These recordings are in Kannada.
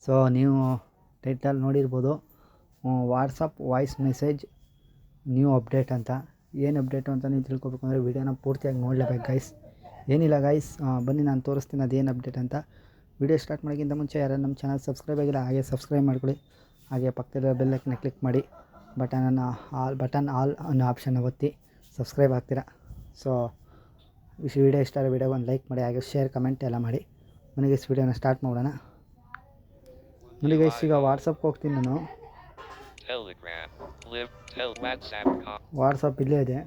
ಸೊ ನೀವು ಟೈಟಲ್ ನೋಡಿರ್ಬೋದು, WhatsApp voice message new update ಅಂತ. ಏನು ಅಪ್ಡೇಟು ಅಂತ ನೀವು ತಿಳ್ಕೊಬೇಕು ಅಂದರೆ ವೀಡಿಯೋನ ಪೂರ್ತಿಯಾಗಿ ನೋಡಲೇಬೇಕು ಗೈಸ್. ಏನಿಲ್ಲ ಗೈಸ್, ಬನ್ನಿ ನಾನು ತೋರಿಸ್ತೀನಿ ಅದೇನು ಅಪ್ಡೇಟ್ ಅಂತ. ವೀಡಿಯೋ ಸ್ಟಾರ್ಟ್ ಮಾಡೋಕ್ಕಿಂತ ಮುಂಚೆ ಯಾರು ನಮ್ಮ ಚಾನಲ್ ಸಬ್ಸ್ಕ್ರೈಬ್ ಆಗಿಲ್ಲ ಹಾಗೆ ಸಬ್ಸ್ಕ್ರೈಬ್ ಮಾಡ್ಕೊಳ್ಳಿ. ಹಾಗೆ ಪಕ್ಕದಲ್ಲಿರೋ ಬೆಲ್ ಐಕನ್ನ ಕ್ಲಿಕ್ ಮಾಡಿ ಬಟನ್ ಆಲ್ ಅನ್ನೋ ಆಪ್ಷನ್ನ ಒತ್ತಿ ಸಬ್ಸ್ಕ್ರೈಬ್ ಆಗ್ತೀರಾ. ಸೊ ವಿಡಿಯೋ ಇಷ್ಟ ಆದರೆ ವಿಡಿಯೋಗೆ ಒಂದು ಲೈಕ್ ಮಾಡಿ, ಹಾಗೆ ಶೇರ್ ಕಮೆಂಟ್ ಎಲ್ಲ ಮಾಡಿ. ನನಗೆ ವಿಡಿಯೋನ ಸ್ಟಾರ್ಟ್ ಮಾಡೋಣ. ನೋಡಿ ಗೈಸ್, ಈಗ ವಾಟ್ಸಪ್ಗೆ ಹೋಗ್ತೀನಿ ನಾನು. ವಾಟ್ಸಪ್ ಇಲ್ಲೇ ಇದೆ,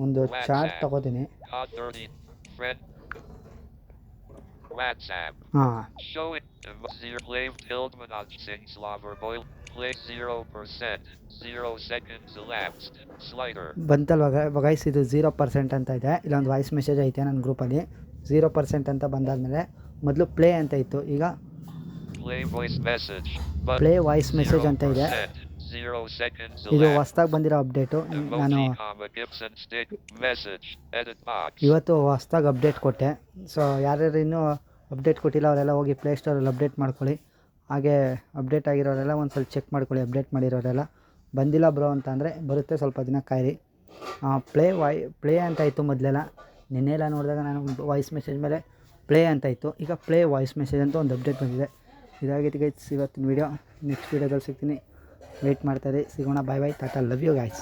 ಒಂದು ಚಾಟ್ ತಗೋತೀನಿ. ಹಾಂ, ಬಂತಲ್ವ ಗೈಸ್, ಇದು 0% ಅಂತ ಇದೆ. ಇಲ್ಲೊಂದು ವಾಯ್ಸ್ ಮೆಸೇಜ್ ಐತೆ ನನ್ನ ಗ್ರೂಪಲ್ಲಿ. 0% ಅಂತ ಬಂದಾದಮೇಲೆ ಮೊದಲು ಪ್ಲೇ ಅಂತ ಇತ್ತು, ಈಗ ಪ್ಲೇ ವಾಯ್ಸ್ ಮೆಸೇಜ್ ಅಂತ ಇದೆ. ಇದು ಹೊಸ್ದಾಗಿ ಬಂದಿರೋ ಅಪ್ಡೇಟು. ನಾನು ಇವತ್ತು ಹೊಸ್ದಾಗಿ ಅಪ್ಡೇಟ್ ಕೊಟ್ಟೆ. ಸೊ ಯಾರ್ಯಾರು ಇನ್ನೂ ಅಪ್ಡೇಟ್ ಕೊಟ್ಟಿಲ್ಲ ಅವರೆಲ್ಲ ಹೋಗಿ ಪ್ಲೇಸ್ಟೋರಲ್ಲಿ ಅಪ್ಡೇಟ್ ಮಾಡ್ಕೊಳ್ಳಿ. ಹಾಗೆ ಅಪ್ಡೇಟ್ ಆಗಿರೋರೆಲ್ಲ ಒಂದು ಸ್ವಲ್ಪ ಚೆಕ್ ಮಾಡ್ಕೊಳ್ಳಿ. ಅಪ್ಡೇಟ್ ಮಾಡಿರೋರೆಲ್ಲ ಬಂದಿಲ್ಲ ಬ್ರೋ ಅಂತ ಅಂದರೆ ಬರುತ್ತೆ, ಸ್ವಲ್ಪ ದಿನ ಕಾಯಿರಿ. ಪ್ಲೇ ಅಂತ ಇತ್ತು ಮೊದಲೆಲ್ಲ. ನಿನ್ನೆಲ್ಲ ನೋಡಿದಾಗ ನಾನು ವಾಯ್ಸ್ ಮೆಸೇಜ್ ಮೇಲೆ ಪ್ಲೇ ಅಂತ ಇತ್ತು, ಈಗ ಪ್ಲೇ ವಾಯ್ಸ್ ಮೆಸೇಜ್ ಅಂತ ಒಂದು ಅಪ್ಡೇಟ್ ಬಂದಿದೆ. ಇದಾಗಿತ್ತು ಗೈಸ್ ಇವತ್ತಿನ ವೀಡಿಯೋ. ನೆಕ್ಸ್ಟ್ ವೀಡಿಯೋದಲ್ಲಿ ಸಿಗ್ತೀನಿ, ವೆಯ್ಟ್ ಮಾಡ್ತಾಯಿರಿ. ಸಿಗೋಣ, ಬಾಯ್ ಬಾಯ್, ಟಾಟಾ, ಲವ್ ಯು ಗೈಸ್.